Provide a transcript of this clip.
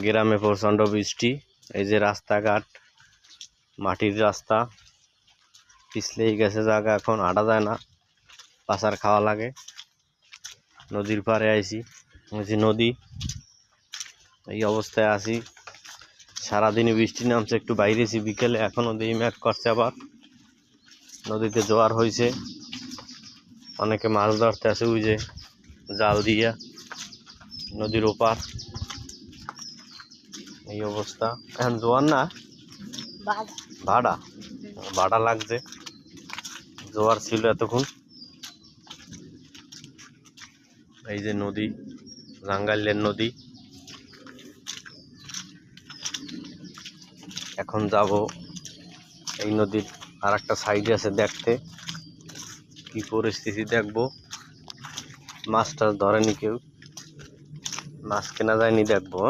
গ্রামে প্রচণ্ড বৃষ্টি। এই যে রাস্তাঘাট, মাটির রাস্তা, পিছলেই গেছে জায়গা, এখন হাঁটা যায় না, পাচার খাওয়া লাগে। নদীর পাড়ে আইছি, যে নদী, এই অবস্থায় আছি। সারাদিনই বৃষ্টি নামছে, একটু বাইরেছি বিকেলে, এখনও দিই ম্যাক করছে। আবার নদীতে জোয়ার হয়েছে, অনেকে মাছ ধরতে আছে ওই যে জাল দিয়া নদীর ওপার। এই অবস্থা, এখন জোয়ার না, ভাড়া ভাড়া লাগছে। জোয়ার ছিল এতক্ষণ। এই যে নদী, রাঙ্গাইলের নদী। এখন যাব এই নদীর আর একটা সাইড আছে দেখতে, কি পরিস্থিতি দেখবো। মাছ টাছ ধরেনি কেউ, মাছ কেনা যায়নি, দেখবো।